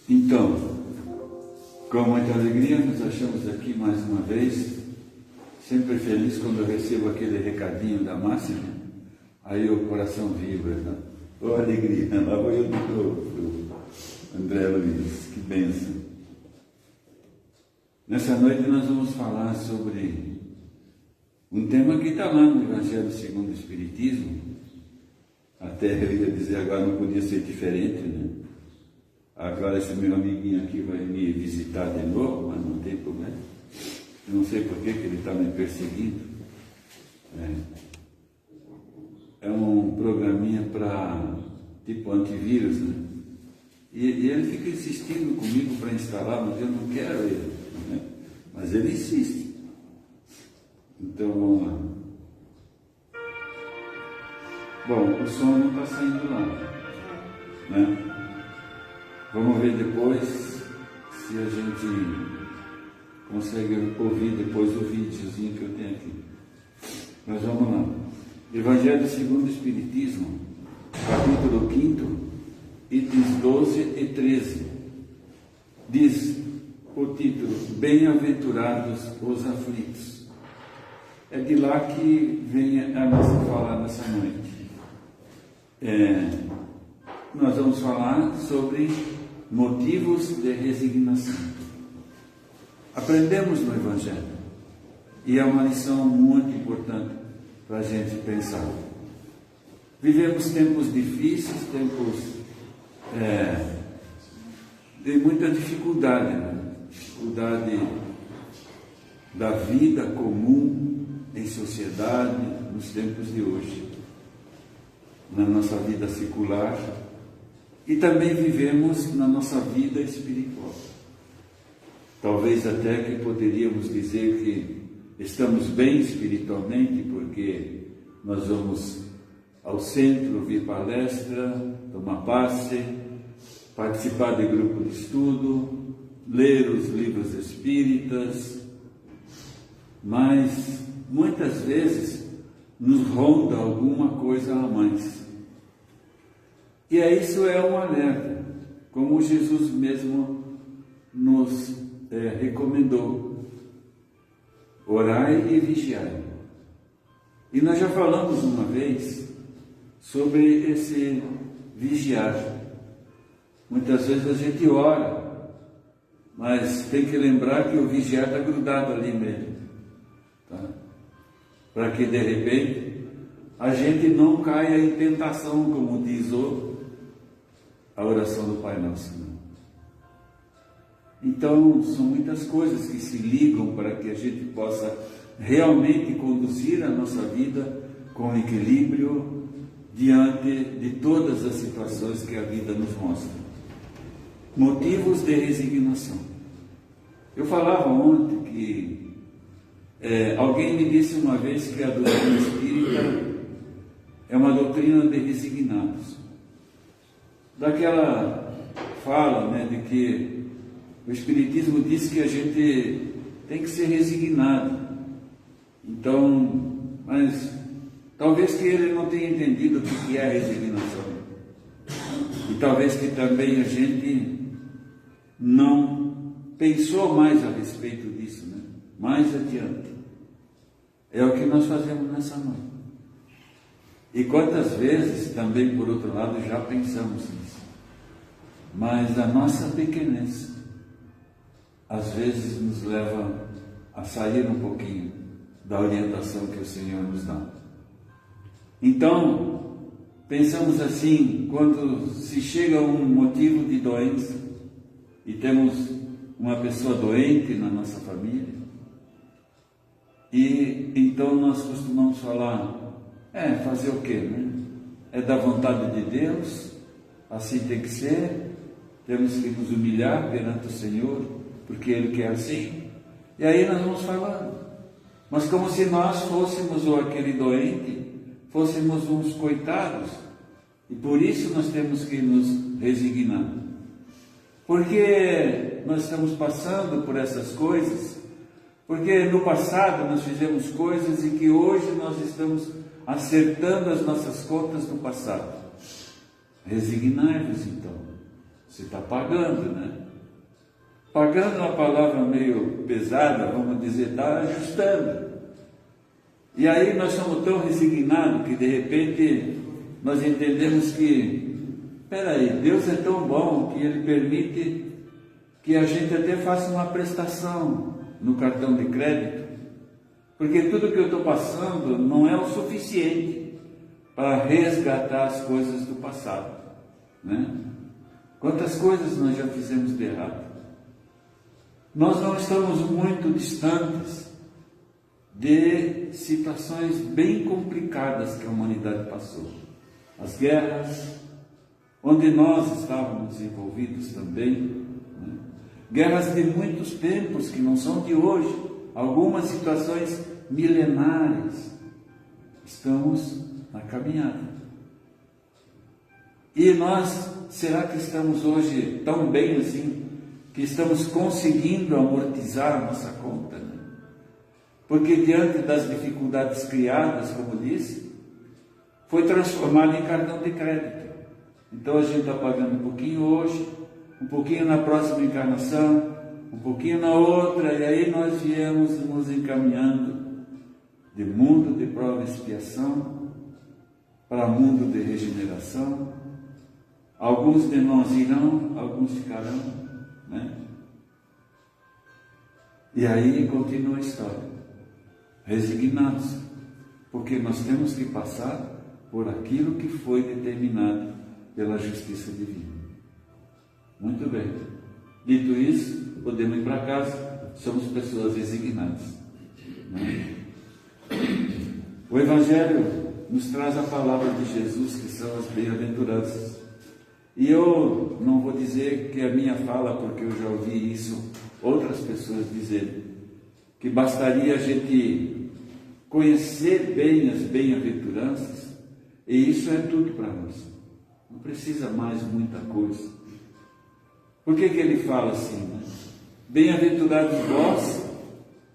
Então, com muita alegria nos achamos aqui mais uma vez, sempre feliz quando eu recebo aquele recadinho da Márcia, aí o coração vibra, né? Oh, alegria, lá vou eu de novo, André Luiz, que bênção. Nessa noite nós vamos falar sobre um tema que está lá no Evangelho segundo o Espiritismo. Até eu ia dizer agora, não podia ser diferente, né? Agora esse meu amiguinho aqui vai me visitar de novo, mas não tem problema. Eu não sei por que ele está me perseguindo. É um programinha para tipo antivírus, né? E ele fica insistindo comigo para instalar, mas eu não quero ele, né? Mas ele insiste. Então vamos lá. Bom, o som não está saindo lá, né? Vamos ver depois se a gente consegue ouvir depois o videozinho que eu tenho aqui. Mas vamos lá. Evangelho segundo o Espiritismo, capítulo 5, itens 12 e 13. Diz o título: Bem-aventurados os aflitos. É de lá que vem a nossa fala nessa noite. Nós vamos falar sobre motivos de resignação. Aprendemos no Evangelho, e é uma lição muito importante para a gente pensar. Vivemos tempos difíceis, tempos de muita dificuldade, né? Dificuldade da vida comum em sociedade, nos tempos de hoje, na nossa vida secular, e também vivemos na nossa vida espiritual. Talvez até que poderíamos dizer que estamos bem espiritualmente, porque nós vamos ao centro ouvir palestra, tomar passe, participar de grupo de estudo, ler os livros espíritas, mas muitas vezes nos ronda alguma coisa a mais. E isso é um alerta, como Jesus mesmo nos recomendou: orai e vigiai. E nós já falamos uma vez sobre esse vigiar. Muitas vezes a gente ora, mas tem que lembrar que o vigiar está grudado ali mesmo, tá? Para que de repente a gente não caia em tentação, como diz a oração do Pai Nosso. Então, são muitas coisas que se ligam para que a gente possa realmente conduzir a nossa vida com equilíbrio diante de todas as situações que a vida nos mostra. Motivos de resignação. Eu falava ontem que alguém me disse uma vez que a doutrina espírita é uma doutrina de resignados. Daquela fala, né, de que o Espiritismo diz que a gente tem que ser resignado. Então, mas talvez que ele não tenha entendido o que é a resignação. E talvez que também a gente não pensou mais a respeito disso, né? Mais adiante. É o que nós fazemos nessa noite. E quantas vezes também, por outro lado, já pensamos nisso. Mas a nossa pequenez, às vezes, nos leva a sair um pouquinho da orientação que o Senhor nos dá. Então, pensamos assim: quando se chega a um motivo de doença, e temos uma pessoa doente na nossa família, e então nós costumamos falar: fazer o quê, né? É da vontade de Deus, assim tem que ser, temos que nos humilhar perante o Senhor, porque Ele quer assim. E aí nós vamos falando, mas como se nós fôssemos, ou aquele doente, fôssemos uns coitados, e por isso nós temos que nos resignar. Porque nós estamos passando por essas coisas, porque no passado nós fizemos coisas e que hoje nós estamos acertando as nossas contas do passado. Resignai-vos então, Você está pagando, né? Pagando é uma palavra meio pesada, vamos dizer, está ajustando. E aí nós somos tão resignados que de repente nós entendemos que, peraí, Deus é tão bom que Ele permite que a gente até faça uma prestação no cartão de crédito, porque tudo que eu estou passando não é o suficiente para resgatar as coisas do passado, né? Quantas coisas nós já fizemos de errado. Nós não estamos muito distantes de situações bem complicadas que a humanidade passou. As guerras, onde nós estávamos envolvidos também, né? Guerras de muitos tempos que não são de hoje, algumas situações milenares. Estamos na caminhada. E nós, será que estamos hoje tão bem assim, que estamos conseguindo amortizar a nossa conta, né? Porque diante das dificuldades criadas, como disse, foi transformado em cartão de crédito. Então a gente está pagando um pouquinho hoje, um pouquinho na próxima encarnação, um pouquinho na outra, e aí nós viemos nos encaminhando de mundo de prova e expiação para mundo de regeneração. Alguns de nós irão, alguns ficarão, né? E aí continua a história, resignados, porque nós temos que passar por aquilo que foi determinado pela justiça divina. Muito bem. Dito isso, podemos ir para casa, somos pessoas resignadas, né? O Evangelho nos traz a palavra de Jesus, que são as bem-aventuranças. E eu não vou dizer que é a minha fala, porque eu já ouvi isso outras pessoas dizerem, que bastaria a gente conhecer bem as bem-aventuranças, e isso é tudo para nós. Não precisa mais muita coisa. Por que ele fala assim, né? Bem-aventurados vós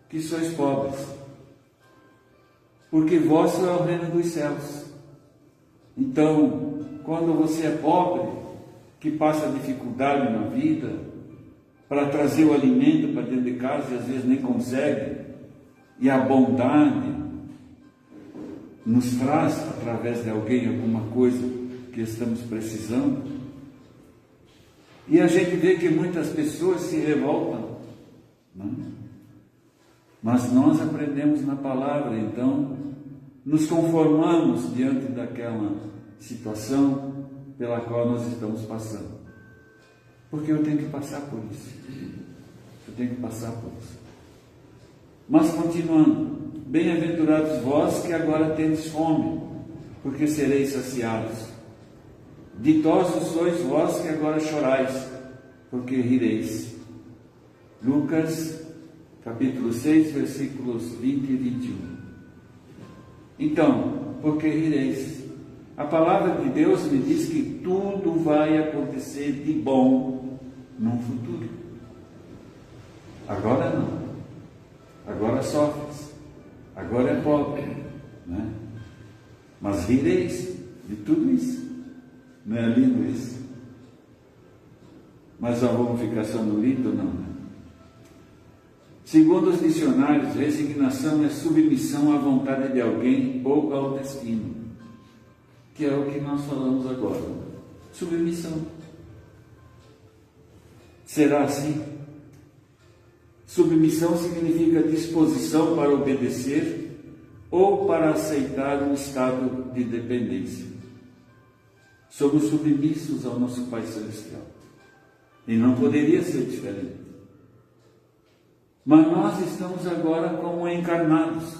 que sois pobres, porque vosso é o reino dos céus. Então, quando você é pobre, que passa dificuldade na vida, para trazer o alimento para dentro de casa e às vezes nem consegue, e a bondade nos traz, através de alguém, alguma coisa que estamos precisando, e a gente vê que muitas pessoas se revoltam, né? Mas nós aprendemos na palavra, então nos conformamos diante daquela situação pela qual nós estamos passando. Porque eu tenho que passar por isso. Eu tenho que passar por isso. Mas continuando, bem-aventurados vós que agora tendes fome, porque sereis saciados. Ditosos sois vós que agora chorais, porque rireis. Lucas, capítulo 6, versículos 20 e 21. Então, porque rireis? A palavra de Deus me diz que tudo vai acontecer de bom no futuro. Agora não. Agora sofres. Agora é pobre, né? Mas rireis de tudo isso. Não é lindo isso? Mas nós vamos ficar só no lindo, não, né? Segundo os dicionários, resignação é submissão à vontade de alguém ou ao destino, que é o que nós falamos agora. Submissão. Será assim? Submissão significa disposição para obedecer ou para aceitar um estado de dependência. Somos submissos ao nosso Pai Celestial. E não poderia ser diferente. Mas nós estamos agora como encarnados.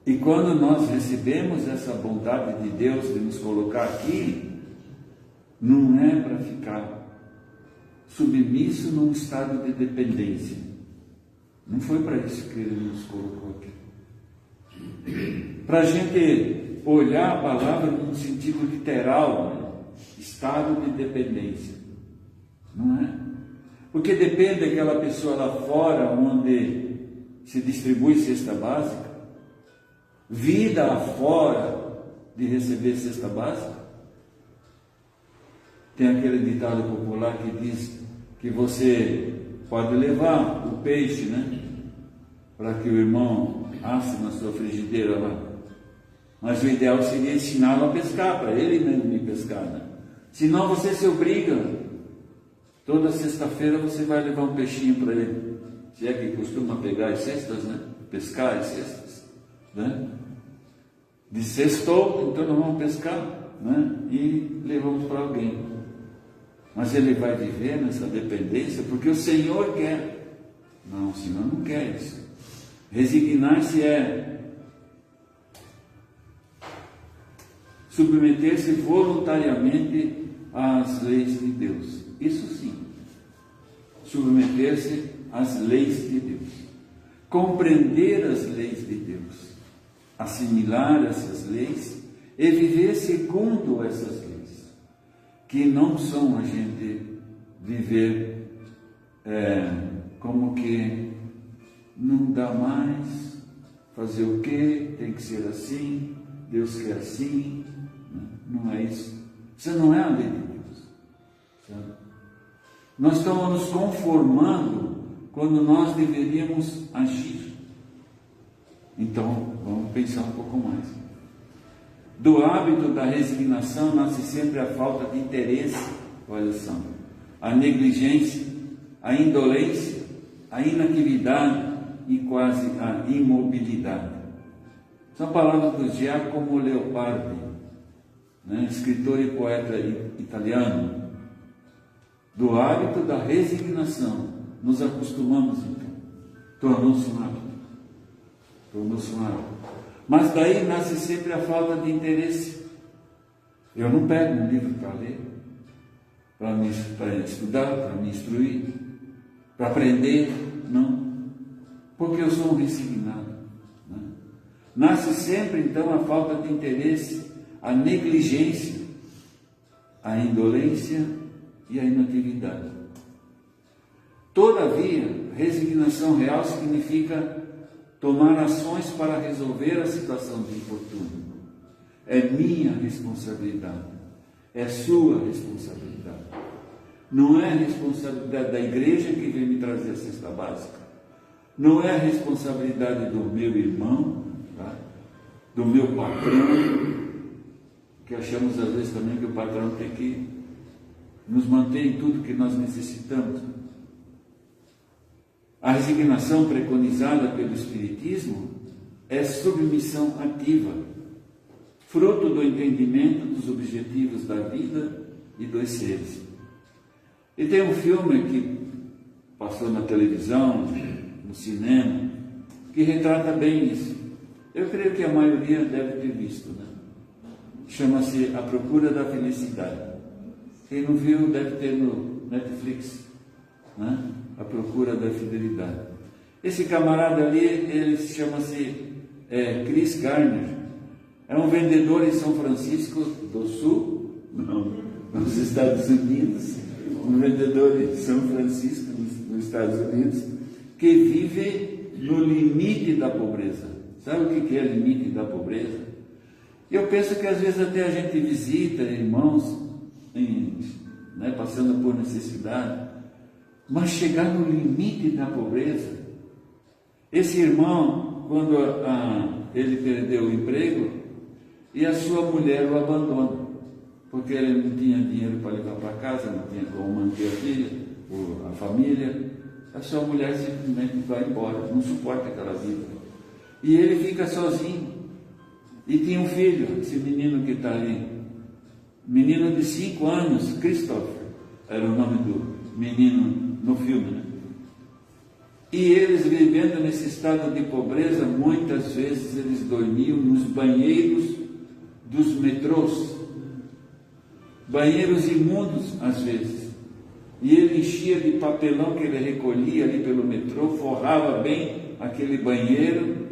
E quando nós recebemos essa bondade de Deus de nos colocar aqui, não é para ficar submisso num estado de dependência. Não foi para isso que Ele nos colocou aqui. Para a gente olhar a palavra num sentido literal, né? Estado de dependência. Não é? Porque depende daquela pessoa lá fora, onde se distribui cesta básica, vida lá fora de receber cesta básica. Tem aquele ditado popular que diz que você pode levar o peixe, né? Para que o irmão asse na sua frigideira lá. Mas o ideal seria ensiná-lo a pescar, para ele mesmo ir pescar, né? Senão você se obriga. Toda sexta-feira você vai levar um peixinho para ele. Se é que costuma pegar as cestas, né? Pescar as cestas, né? De sextou, então nós vamos pescar, né? E levamos para alguém. Mas ele vai viver nessa dependência porque o Senhor quer. Não, o Senhor não quer isso. Resignar-se é submeter-se voluntariamente às leis de Deus. Isso sim. Submeter-se às leis de Deus. Compreender as leis de Deus. Assimilar essas leis e viver segundo essas leis. Que não são a gente viver como que não dá mais, fazer o quê? Tem que ser assim, Deus quer assim. Não é isso. Isso não é a lei de Deus. Sabe? Nós estamos nos conformando quando nós deveríamos agir. Então, vamos pensar um pouco mais. Do hábito da resignação nasce sempre a falta de interesse, olha só, a negligência, a indolência, a inatividade e quase a imobilidade. São palavras do Giacomo Leopardi, né, escritor e poeta italiano. Do hábito da resignação, nos acostumamos então. Tornou-se um hábito. Mas daí nasce sempre a falta de interesse. Eu não pego um livro para ler, para estudar, para me instruir, para aprender, não. Porque eu sou um resignado. Né? Nasce sempre então a falta de interesse, a negligência, a indolência e a inatividade. Todavia, resignação real significa tomar ações para resolver a situação de infortúnio. É minha responsabilidade, é sua responsabilidade. Não é a responsabilidade da igreja que vem me trazer a cesta básica. Não é a responsabilidade do meu irmão, tá? Do meu patrão, que achamos às vezes também que o patrão tem que nos manter em tudo que nós necessitamos. A resignação preconizada pelo Espiritismo é submissão ativa, fruto do entendimento dos objetivos da vida e dos seres. E tem um filme que passou na televisão, no cinema, que retrata bem isso. Eu creio que a maioria deve ter visto, né? Chama-se A Procura da Felicidade. Quem não viu deve ter no Netflix, né? A Procura da Fidelidade. Esse camarada ali, ele chama-se Chris Garner. É um vendedor em São Francisco do Sul, não, nos Estados Unidos. Um vendedor em São Francisco, nos Estados Unidos, que vive no limite da pobreza. Sabe o que é limite da pobreza? Eu penso que às vezes até a gente visita irmãos passando por necessidade, mas chegar no limite da pobreza. Esse irmão, quando ele perdeu o emprego, e a sua mulher o abandona, porque ele não tinha dinheiro para levar para casa, não tinha como manter a filha, a família, a sua mulher simplesmente vai embora, não suporta aquela vida. E ele fica sozinho. E tinha um filho, esse menino que está ali, menino de 5 anos, Christopher, era o nome do menino no filme, né? E eles, vivendo nesse estado de pobreza, muitas vezes eles dormiam nos banheiros dos metrôs, banheiros imundos às vezes, e ele enchia de papelão que ele recolhia ali pelo metrô, forrava bem aquele banheiro,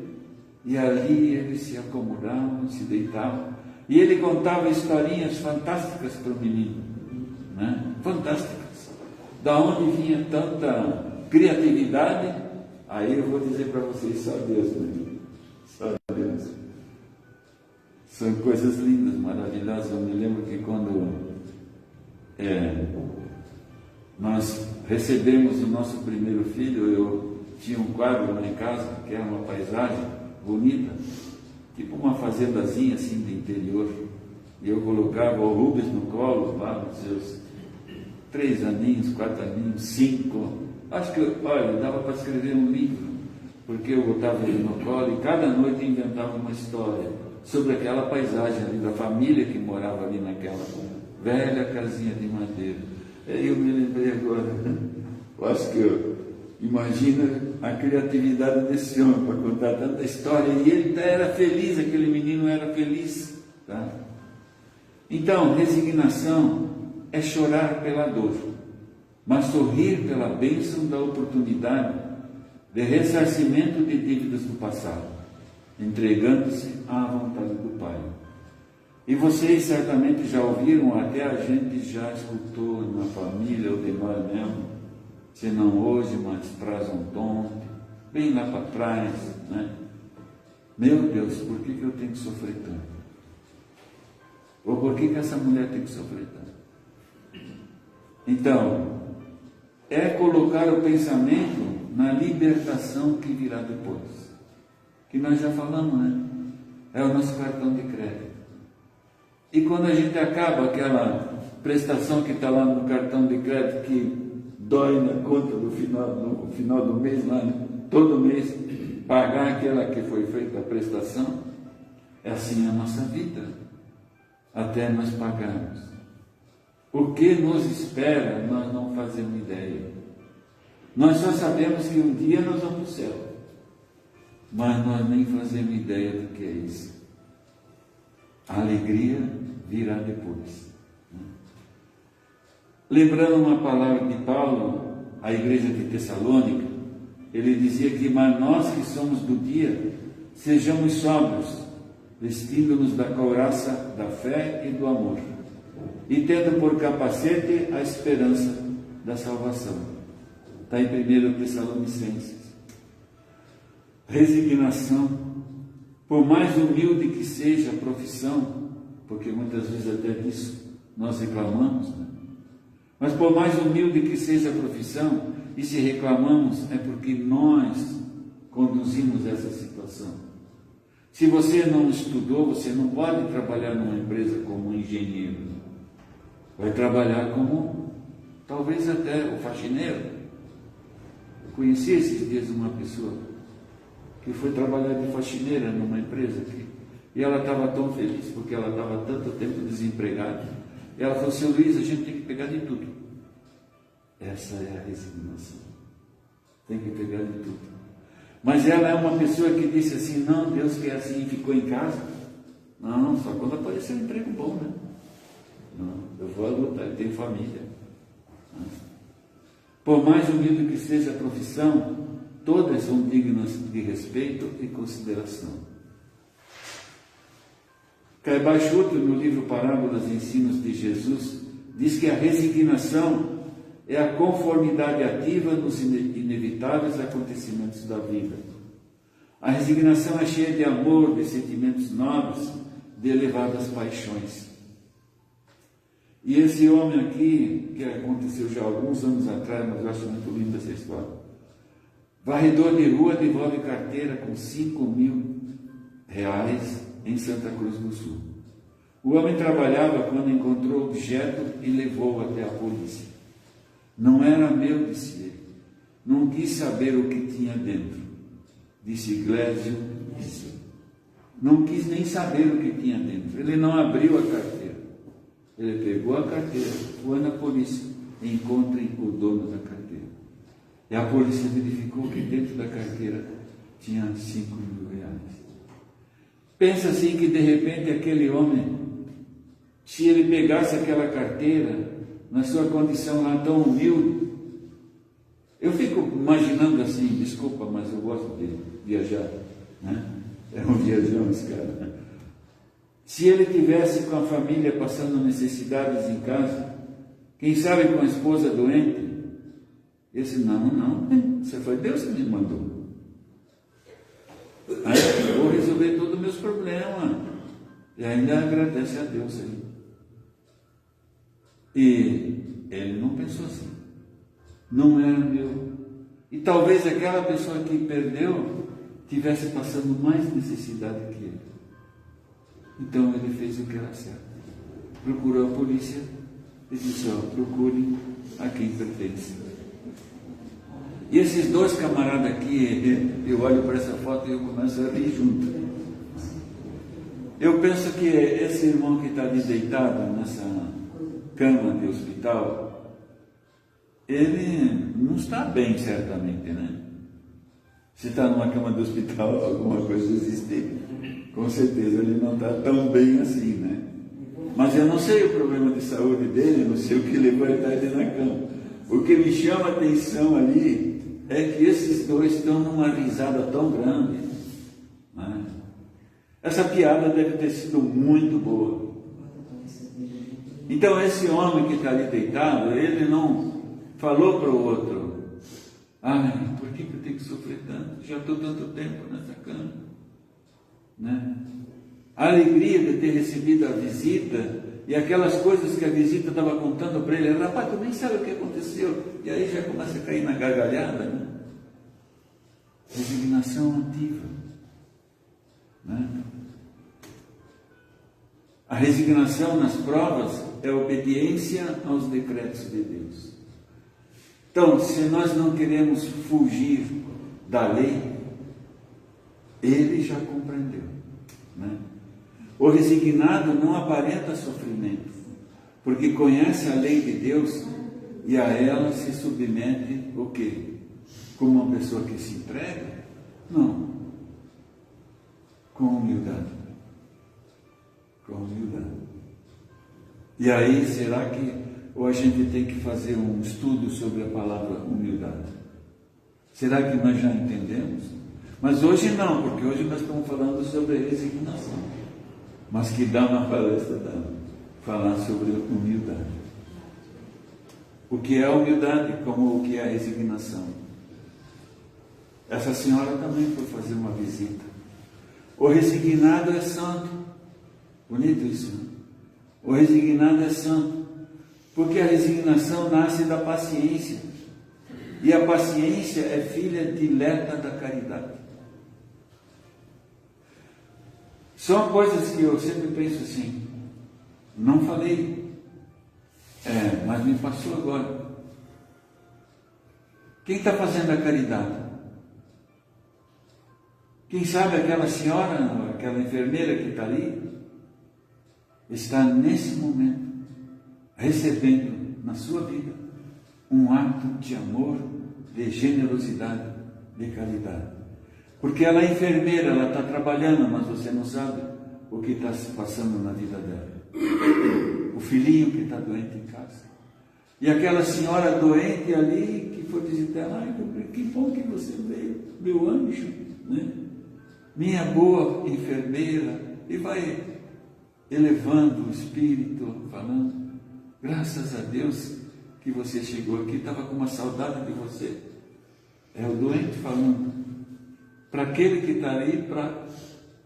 e ali eles se acomodavam, se deitavam, e ele contava historinhas fantásticas para o menino, né? Fantásticas. Da onde vinha tanta criatividade? Aí eu vou dizer para vocês, só Deus, né? Só Deus. São coisas lindas, maravilhosas. Eu me lembro que quando nós recebemos o nosso primeiro filho. Eu tinha um quadro lá em casa, que era uma paisagem bonita, tipo uma fazendazinha assim do interior, e eu colocava o Rubens no colo, lá nos seus 3 aninhos, 4 aninhos, 5, acho que, olha, dava para escrever um livro, porque eu botava ele no colo e cada noite inventava uma história sobre aquela paisagem ali, da família que morava ali naquela velha casinha de madeira. Aí eu me lembrei agora, eu acho que imagina a criatividade desse homem para contar tanta história, e ele era feliz, aquele menino era feliz, tá? Então, resignação é chorar pela dor, mas sorrir pela bênção da oportunidade de ressarcimento de dívidas do passado, entregando-se à vontade do Pai. E vocês certamente já ouviram, até a gente já escutou na família ou de nós mesmo, se não hoje, mas traz um tom, bem lá para trás, né? Meu Deus, por que eu tenho que sofrer tanto? Ou por que essa mulher tem que sofrer tanto? Então, é colocar o pensamento na libertação que virá depois, que nós já falamos, né? É o nosso cartão de crédito. E quando a gente acaba aquela prestação que está lá no cartão de crédito, que dói na conta no final do mês, lá, né? Todo mês, pagar aquela que foi feita a prestação, é assim a nossa vida, até nós pagarmos. O que nos espera, nós não fazemos ideia. Nós só sabemos que um dia nós vamos para o céu, mas nós nem fazemos ideia do que é isso. A alegria virá depois. Lembrando uma palavra de Paulo à igreja de Tessalônica, ele dizia que, mas nós que somos do dia, sejamos sóbrios, vestindo-nos da couraça da fé e do amor, e tendo por capacete a esperança da salvação. Está em 1 Tessalonicenses. Resignação, por mais humilde que seja a profissão, porque muitas vezes até disso nós reclamamos, né? Mas por mais humilde que seja a profissão, e se reclamamos, é porque nós conduzimos essa situação. Se você não estudou, você não pode trabalhar numa empresa como engenheiro. Vai trabalhar como, talvez até o faxineiro. Eu conheci esses dias uma pessoa que foi trabalhar de faxineira numa empresa aqui. E ela estava tão feliz, porque ela estava tanto tempo desempregada. E ela falou: seu Luiz, a gente tem que pegar de tudo. Essa é a resignação. Tem que pegar de tudo. Mas ela é uma pessoa que disse assim: não, Deus quer assim, e ficou em casa. Não, só quando aparecer um emprego bom, né? Não, eu vou lutar, eu tenho família. Por mais humilde que seja a profissão, todas são dignas de respeito e consideração. Caibachuto, no livro Parábolas e Ensinos de Jesus, diz que a resignação é a conformidade ativa nos inevitáveis acontecimentos da vida. A resignação é cheia de amor, de sentimentos nobres, de elevadas paixões. E esse homem aqui, que aconteceu já há alguns anos atrás, mas eu acho muito linda essa história. Varredor de rua devolve carteira com R$5.000 em Santa Cruz do Sul. O homem trabalhava quando encontrou o objeto e levou até a polícia. Não era meu, disse ele. Não quis saber o que tinha dentro. Disse Glésio. Não quis nem saber o que tinha dentro. Ele não abriu a carteira. Ele pegou a carteira, foi na polícia. Encontrem o dono da carteira. E a polícia verificou que dentro da carteira tinha R$5.000. Pensa assim que de repente aquele homem, se ele pegasse aquela carteira, na sua condição lá tão humilde, eu fico imaginando assim, desculpa, mas eu gosto de viajar, né? É um viajão esse cara. Se ele tivesse com a família passando necessidades em casa, quem sabe com a esposa doente, esse não, isso foi Deus que me mandou. Aí eu vou resolver todos os meus problemas. E ainda agradece a Deus aí. E ele não pensou assim. Não era meu. E talvez aquela pessoa que perdeu tivesse passando mais necessidade que ele. Então ele fez o que era certo. Procurou a polícia e disse: procure a quem pertence. E esses dois camaradas aqui, eu olho para essa foto e eu começo a rir junto. Eu penso que esse irmão que está ali deitado nessa cama de hospital, ele não está bem, certamente, né? Se está numa cama de hospital, alguma coisa existe. Com certeza ele não está tão bem assim, né? Mas eu não sei o problema de saúde dele, não sei o que levou ele a estar ali na cama. O que me chama a atenção ali é que esses dois estão numa risada tão grande, né? Essa piada deve ter sido muito boa. Então esse homem que está ali deitado, ele não falou para o outro: ai, por que eu tenho que sofrer tanto? Já estou tanto tempo nessa cama, né? A alegria de ter recebido a visita e aquelas coisas que a visita estava contando para ele: rapaz, tu nem sabe o que aconteceu. E aí já começa a cair na gargalhada, né? Resignação ativa, né? A resignação nas provas é obediência aos decretos de Deus. Então, se nós não queremos fugir da lei, ele já compreendeu, né? O resignado não aparenta sofrimento, porque conhece a lei de Deus e a ela se submete o quê? Como uma pessoa que se entrega? Não. Com humildade. Com humildade. E aí, será que ou a gente tem que fazer um estudo sobre a palavra humildade? Será que nós já entendemos? Mas hoje não, porque hoje nós estamos falando sobre resignação. Mas que dá uma palestra, falar sobre humildade. O que é a humildade, como o que é a resignação. Essa senhora também foi fazer uma visita. O resignado é santo. Bonito isso, né? O resignado é santo. Porque a resignação nasce da paciência. E a paciência é filha dileta da caridade. São coisas que eu sempre penso assim: não falei, mas me passou agora. Quem está fazendo a caridade? Quem sabe aquela senhora, aquela enfermeira que está ali, está nesse momento recebendo na sua vida um ato de amor, de generosidade, de caridade. Porque ela é enfermeira, ela está trabalhando, mas você não sabe o que está se passando na vida dela. O filhinho que está doente em casa. E aquela senhora doente ali, que foi visitar ela: ai, que bom que você veio, meu anjo, né? Minha boa enfermeira. E vai elevando o espírito, falando: graças a Deus que você chegou aqui, estava com uma saudade de você. É o doente falando para aquele que está ali para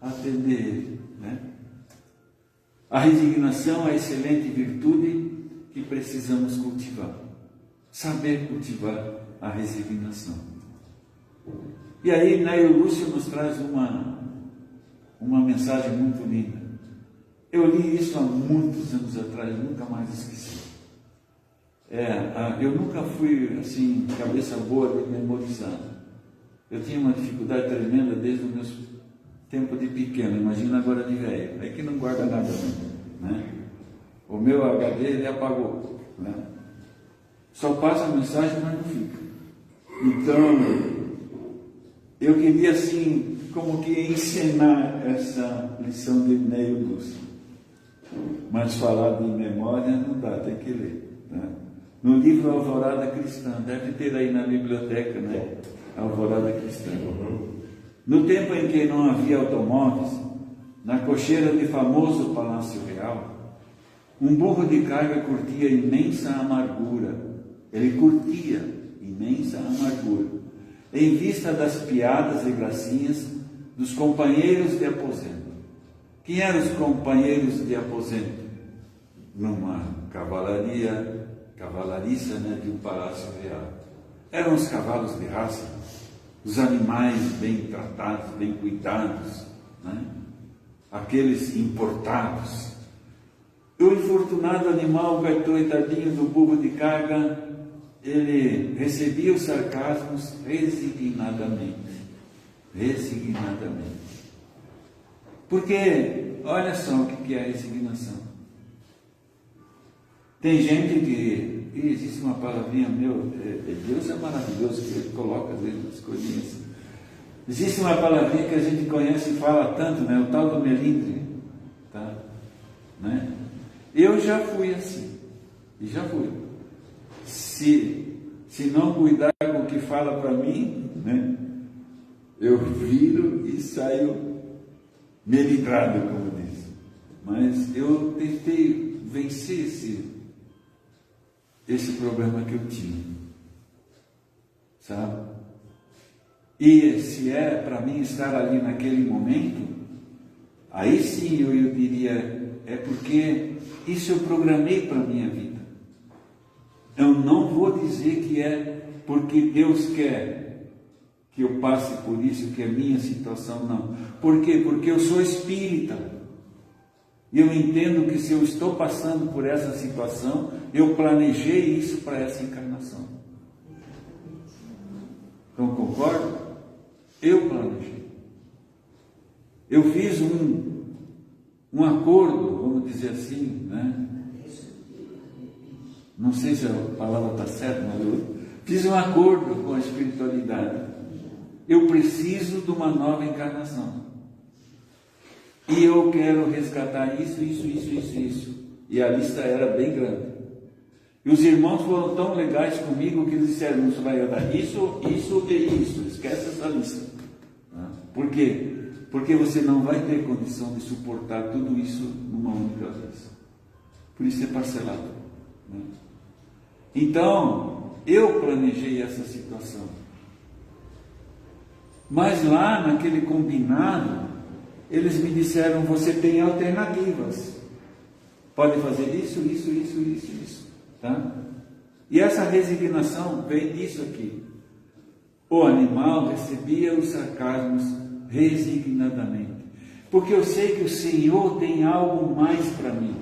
atender ele, né? A resignação é a excelente virtude que precisamos cultivar. Saber cultivar a resignação. E aí, Neio Lúcio nos traz uma mensagem muito linda. Eu li isso há muitos anos atrás, nunca mais esqueci. Eu nunca fui, assim, cabeça boa de memorizar. Eu tinha uma dificuldade tremenda desde o meu tempo de pequeno, imagina agora de velho. É que não guarda nada mesmo, né? O meu HD, ele apagou, né? Só passa a mensagem, mas não fica. Então, eu queria, assim, como que ensinar essa lição de Neio Lúcio. Mas falar de memória não dá, tem que ler, né? No livro Alvorada Cristã, deve ter aí na biblioteca, né? Alvorada Cristã. No tempo em que não havia automóveis, na cocheira de famoso Palácio Real, um burro de carga curtia imensa amargura. Ele curtia imensa amargura, em vista das piadas e gracinhas dos companheiros de aposento. Quem eram os companheiros de aposento? numa cavalariça, né, de um palácio real. Eram os cavalos de raça, os animais bem tratados, bem cuidados, né? Aqueles importados. O infortunado animal, o gaitoitadinho do burro de carga, ele recebia os sarcasmos resignadamente. Resignadamente. Porque, olha só o que é a resignação. Tem gente que, existe uma palavrinha, Deus é maravilhoso, que ele coloca às vezes as coisinhas. Existe uma palavrinha que a gente conhece e fala tanto, né? O tal do melindre. Tá? Né? Eu já fui assim, e já fui. Se não cuidar com o que fala para mim, né? Eu viro e saio melindrado, como diz. Mas eu tentei vencer esse problema que eu tinha, sabe? E se é para mim estar ali naquele momento, aí sim eu diria, é porque isso eu programei para a minha vida. Eu não vou dizer que é porque Deus quer que eu passe por isso, que é minha situação, não. Por quê? Porque eu sou espírita. E eu entendo que se eu estou passando por essa situação, eu planejei isso para essa encarnação. Então, concorda? Eu planejei. Eu fiz um acordo, vamos dizer assim, né? Não sei se a palavra está certa, mas eu fiz um acordo com a espiritualidade. Eu preciso de uma nova encarnação. E eu quero resgatar isso. E a lista era bem grande. E os irmãos foram tão legais comigo que eles disseram, você vai dar isso e isso. Esquece essa lista. Por quê? Porque você não vai ter condição de suportar tudo isso numa única vez. Por isso é parcelado. Né? Então, eu planejei essa situação. Mas lá naquele combinado, eles me disseram, você tem alternativas. Pode fazer isso. Tá? E essa resignação vem disso aqui. O animal recebia os sarcasmos resignadamente. Porque eu sei que o Senhor tem algo mais para mim.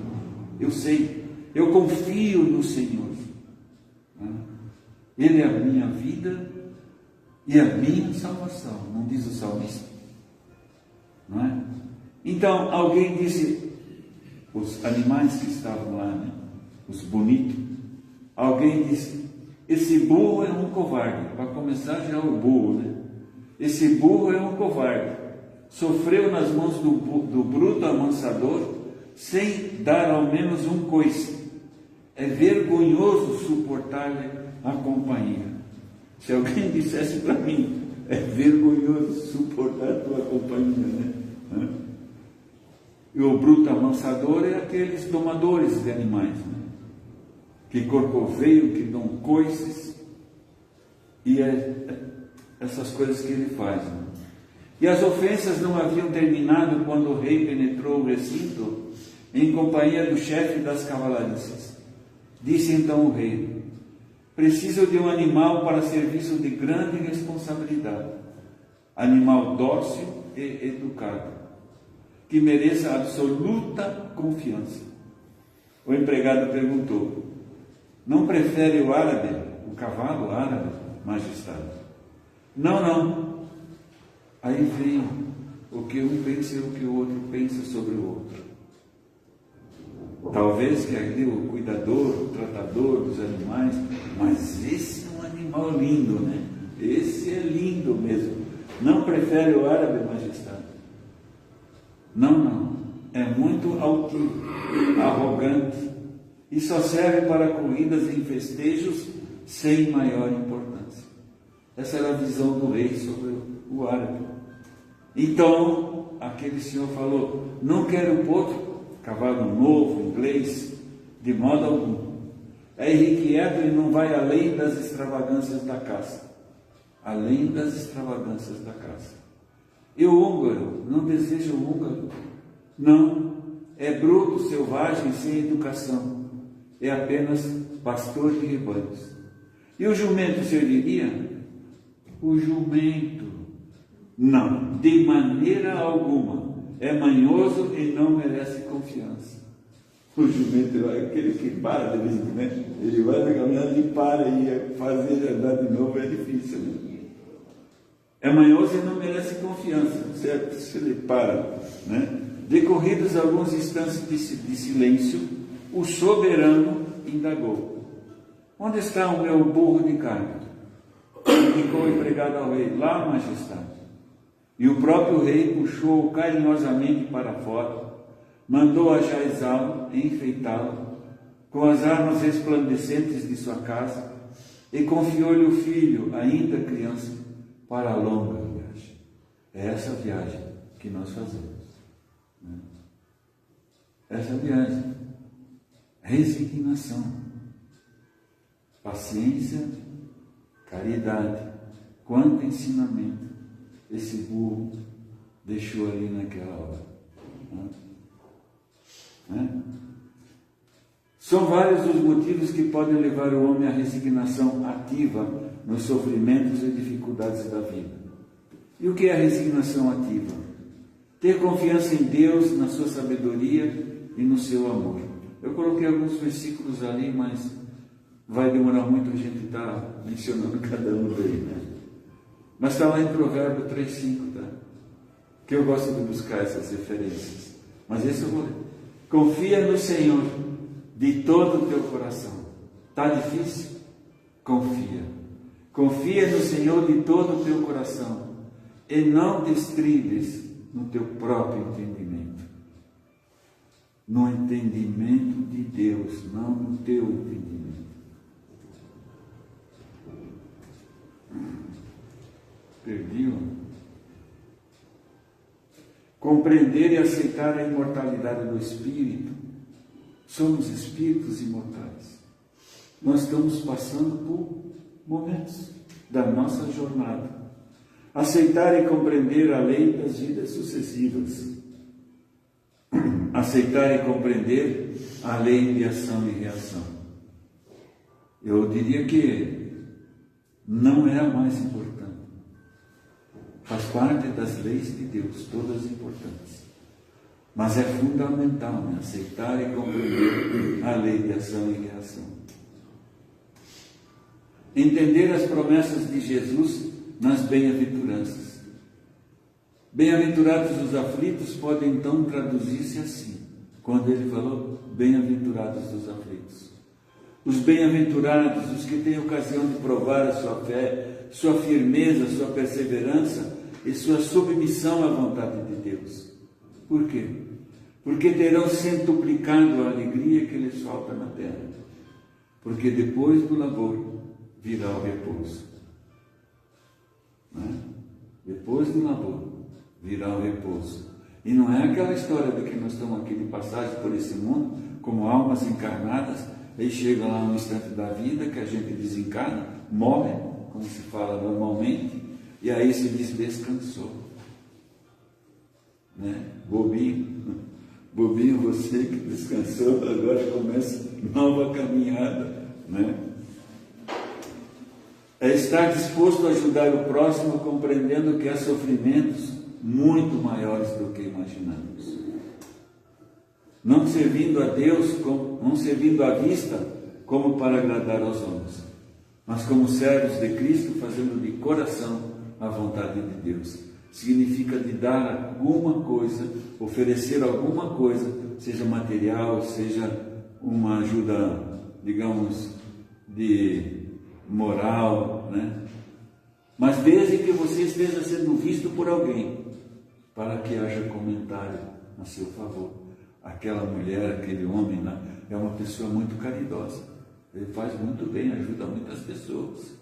Eu sei. Eu confio no Senhor. Ele é a minha vida e a minha salvação. Não diz o salmista? Não é? Então, alguém disse, os animais que estavam lá, né? Os bonitos, alguém disse, esse burro é um covarde. Para começar, já é o burro, né? Esse burro é um covarde. Sofreu nas mãos do bruto amansador, sem dar ao menos um coice. É vergonhoso suportar-lhe a companhia. Se alguém dissesse para mim, é vergonhoso suportar a tua companhia, né? E o bruto amansador é aqueles domadores de animais, né? Que corcoveiam, que dão coices, e essas coisas que ele faz. Né? E as ofensas não haviam terminado quando o rei penetrou o recinto em companhia do chefe das cavalariças. Disse então o rei, preciso de um animal para serviço de grande responsabilidade, animal dócil e educado, que mereça absoluta confiança. O empregado perguntou, não prefere o árabe, o cavalo árabe, majestade? Não. Aí vem o que um pensa e o que o outro pensa sobre o outro. Talvez que ali o cuidador, o tratador dos animais, mas esse é um animal lindo, né? Esse é lindo mesmo. Não prefere o árabe, majestade? Não. É muito altivo, arrogante, e só serve para corridas em festejos sem maior importância. Essa era a visão do rei sobre o árabe. Então, aquele senhor falou, não quero potro, cavalo novo, inglês, de modo algum. É irrequieto e não vai além das extravagâncias da caça. Além das extravagâncias da caça. E o húngaro, não deseja o húngaro? Não. é bruto, selvagem, sem educação. É apenas pastor de rebanhos. E o jumento serviria? O jumento, não, de maneira alguma. É manhoso e não merece confiança. O jumento é aquele que para de vez em quando, né? Ele vai caminhando e para, e fazer ele andar de novo é difícil, né? É manhoso e não merece confiança, certo? Se ele para, né? Decorridos alguns instantes de silêncio, o soberano indagou: onde está o meu burro de carga? Indicou o empregado ao rei: lá, majestade. E o próprio rei puxou-o carinhosamente para fora, mandou ajaizá-lo e enfeitá-lo com as armas resplandecentes de sua casa e confiou-lhe o filho, ainda criança, para a longa viagem. É essa viagem que nós fazemos. Essa viagem, resignação, paciência, caridade, quanto ensinamento esse burro deixou ali naquela hora. São vários os motivos que podem levar o homem à resignação ativa nos sofrimentos e dificuldades da vida. E o que é a resignação ativa? Ter confiança em Deus, na sua sabedoria e no seu amor. Eu coloquei alguns versículos ali, mas vai demorar muito a gente estar mencionando cada um daí, né? Mas está lá em Provérbio 3,5, tá? Que eu gosto de buscar essas referências. Mas esse eu vou ler. Confia no Senhor de todo o teu coração. Está difícil? Confia. Confia no Senhor de todo o teu coração e não te estribes no teu próprio entendimento. No entendimento de Deus, não no teu entendimento. Perdi-o. Compreender e aceitar a imortalidade do Espírito. Somos espíritos imortais. Nós estamos passando por momentos da nossa jornada. Aceitar e compreender a lei das vidas sucessivas. Aceitar e compreender a lei de ação e reação. Eu diria que não é a mais importante. Faz parte das leis de Deus, todas importantes. Mas é fundamental, né? Aceitar e compreender a lei de ação e reação. Entender as promessas de Jesus nas bem-aventuranças. Bem-aventurados os aflitos podem então traduzir-se assim, quando ele falou bem-aventurados os aflitos. Os bem-aventurados, os que têm ocasião de provar a sua fé, sua firmeza, sua perseverança e sua submissão à vontade de Deus. Por quê? Porque terão centuplicado a alegria que lhes falta na terra. Porque depois do labor virá o repouso. Depois do labor virá o repouso. E não é aquela história de que nós estamos aqui de passagem por esse mundo, como almas encarnadas, aí chega lá no instante da vida que a gente desencarna, morre, como se fala normalmente, e aí se diz descansou. Bobinho você que descansou, agora começa nova caminhada, né? É estar disposto a ajudar o próximo, compreendendo que há sofrimentos muito maiores do que imaginamos. Não servindo a Deus, não servindo à vista como para agradar aos homens, mas como servos de Cristo, fazendo de coração a vontade de Deus. Significa de dar alguma coisa, oferecer alguma coisa, seja material, seja uma ajuda, digamos, de moral, né? Mas desde que você esteja sendo visto por alguém, para que haja comentário a seu favor. Aquela mulher, aquele homem lá, é uma pessoa muito caridosa. Ele faz muito bem, ajuda muitas pessoas.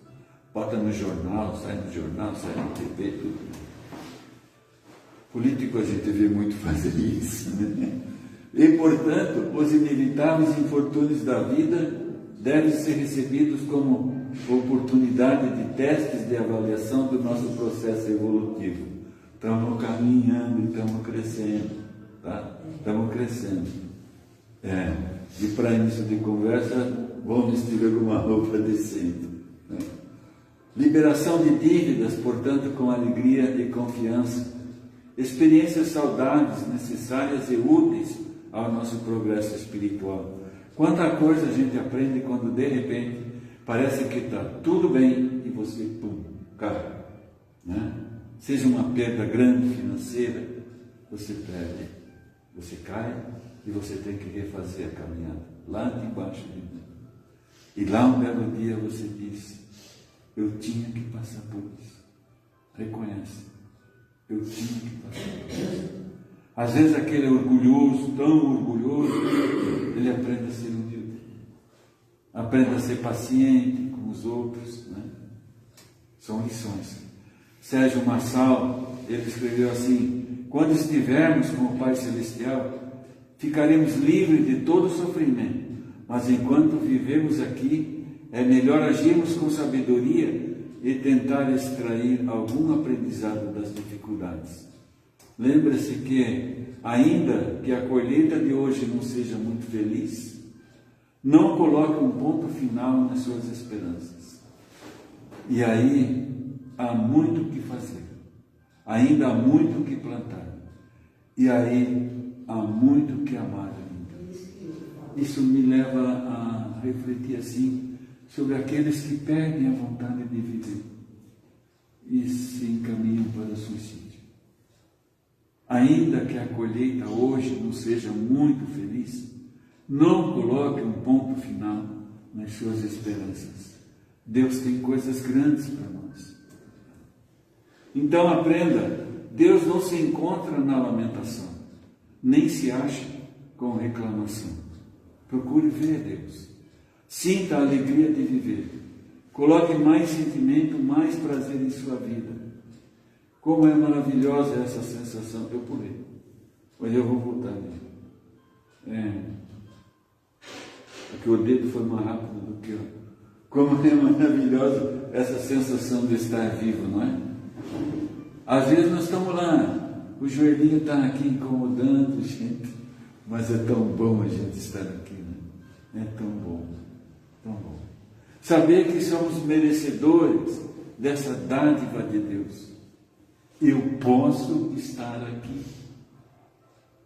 Bota no jornal, sai na TV, tudo. Político a gente vê muito fazer isso, né? E, portanto, os inevitáveis infortúnios da vida devem ser recebidos como oportunidade de testes de avaliação do nosso processo evolutivo. Estamos caminhando, estamos crescendo, tá? Estamos crescendo. E para início de conversa, vamos vestir alguma roupa decente, né? Liberação de dívidas, portanto, com alegria e confiança. Experiências saudáveis, necessárias e úteis ao nosso progresso espiritual. Quanta coisa a gente aprende quando de repente parece que está tudo bem e você, pum, cai, né? Seja uma perda grande financeira, você perde, você cai e você tem que refazer a caminhada lá de baixo de novo. E lá um belo dia você diz: eu tinha que passar por isso. Reconhece, eu tinha que passar por isso. Às vezes aquele orgulhoso, tão orgulhoso, ele aprende a ser humilde, aprende a ser paciente com os outros, né? São lições. Sérgio Marçal, ele escreveu assim: quando estivermos com o Pai Celestial, ficaremos livres de todo sofrimento, mas enquanto vivemos aqui, é melhor agirmos com sabedoria e tentar extrair algum aprendizado das dificuldades. Lembre-se que, ainda que a colheita de hoje não seja muito feliz, não coloque um ponto final nas suas esperanças. E aí há muito o que fazer, ainda há muito o que plantar, e aí há muito o que amar ainda. Isso me leva a refletir assim sobre aqueles que perdem a vontade de viver e se encaminham para o suicídio. Ainda que a colheita hoje não seja muito feliz, não coloque um ponto final nas suas esperanças. Deus tem coisas grandes para nós. Então aprenda, Deus não se encontra na lamentação, nem se acha com reclamação. Procure ver Deus. Sinta a alegria de viver. Coloque mais sentimento, mais prazer em sua vida. Como é maravilhosa essa sensação. Eu pulei. Mas eu vou voltar nele. Porque o dedo foi mais rápido do que eu. Como é maravilhosa essa sensação de estar vivo, não é? Às vezes nós estamos lá, o joelhinho está aqui incomodando, gente, mas é tão bom a gente estar aqui, né? É tão bom, tão bom. Saber que somos merecedores dessa dádiva de Deus. Eu posso estar aqui.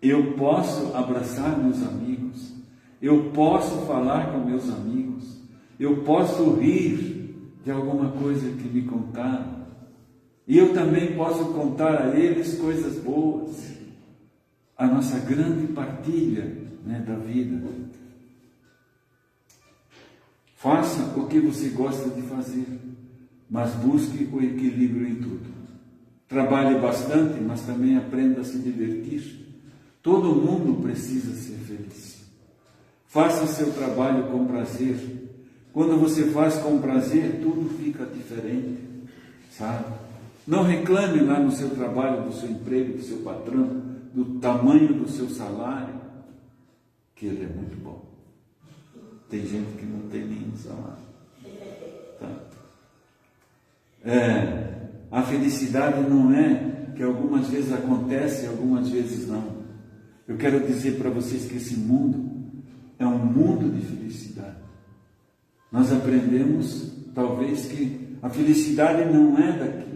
Eu posso abraçar meus amigos. Eu posso falar com meus amigos. Eu posso rir de alguma coisa que me contaram. E eu também posso contar a eles coisas boas. A nossa grande partilha, né, da vida. Faça o que você gosta de fazer, mas busque o equilíbrio em tudo. Trabalhe bastante, mas também aprenda a se divertir. Todo mundo precisa ser feliz. Faça seu trabalho com prazer. Quando você faz com prazer, tudo fica diferente, sabe? Não reclame lá no seu trabalho, do seu emprego, do seu patrão, do tamanho do seu salário, que ele é muito bom. Tem gente que não tem nenhum salário. Tá? A felicidade não é que algumas vezes acontece e algumas vezes não. Eu quero dizer para vocês que esse mundo é um mundo de felicidade. Nós aprendemos, talvez, que a felicidade não é daqui.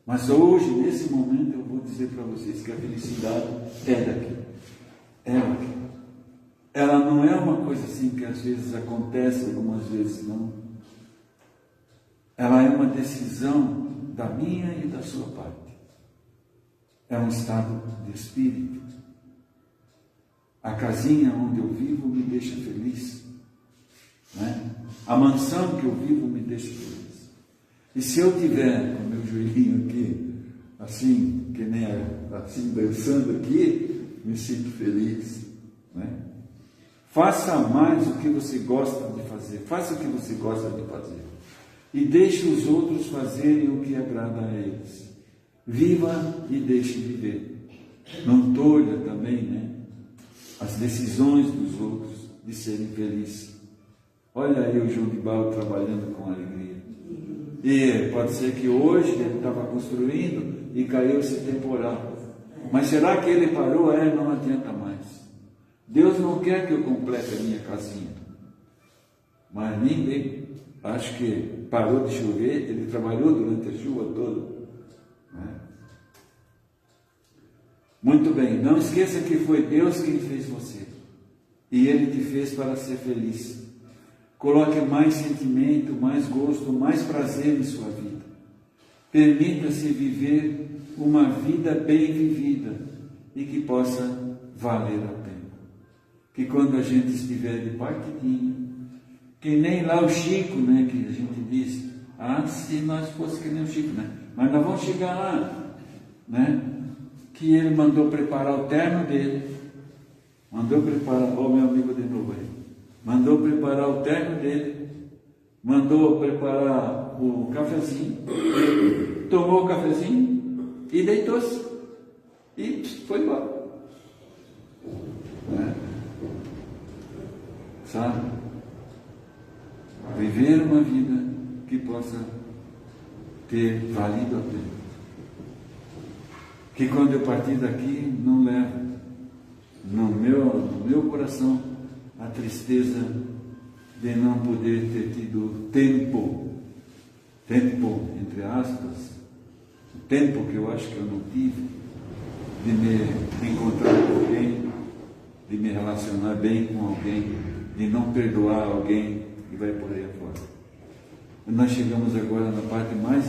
Mas hoje, nesse momento, eu vou dizer para vocês que a felicidade é daqui. É daqui. Ela não é uma coisa assim que às vezes acontece, algumas vezes não. Ela é uma decisão da minha e da sua parte. É um estado de espírito. A casinha onde eu vivo me deixa feliz, né? A mansão que eu vivo me deixa feliz. E se eu tiver com o meu joelhinho aqui, assim, que nem assim, dançando aqui, me sinto feliz, né? Faça mais o que você gosta de fazer. Faça o que você gosta de fazer. E deixe os outros fazerem o que agrada a eles. Viva e deixe viver. Não tolha também, né, as decisões dos outros de serem felizes. Olha aí o João de Barro trabalhando com alegria. E pode ser que hoje ele estava construindo e caiu esse temporal. Mas será que ele parou? Não adianta mais. Deus não quer que eu complete a minha casinha. Mas ninguém, acho que parou de chover, ele trabalhou durante a chuva toda. Né? Muito bem, não esqueça que foi Deus quem fez você. E Ele te fez para ser feliz. Coloque mais sentimento, mais gosto, mais prazer em sua vida. Permita-se viver uma vida bem vivida e que possa valer a pena. Que quando a gente estiver de partidinha, que nem lá o Chico, né, que a gente diz, se nós fosse que nem o Chico, né? Mas nós vamos chegar lá, né? Que ele mandou preparar o terno dele, mandou preparar, meu amigo de novo aí, mandou preparar o terno dele, mandou preparar o cafezinho, tomou o cafezinho e deitou-se e foi embora. Né? Sabe? Viver uma vida que possa ter valido a pena. Que quando eu partir daqui, não leve no meu coração a tristeza de não poder ter tido tempo, entre aspas, o tempo que eu acho que eu não tive, de me encontrar com alguém, de me relacionar bem com alguém, de não perdoar alguém e vai por aí afora. Nós chegamos agora na parte mais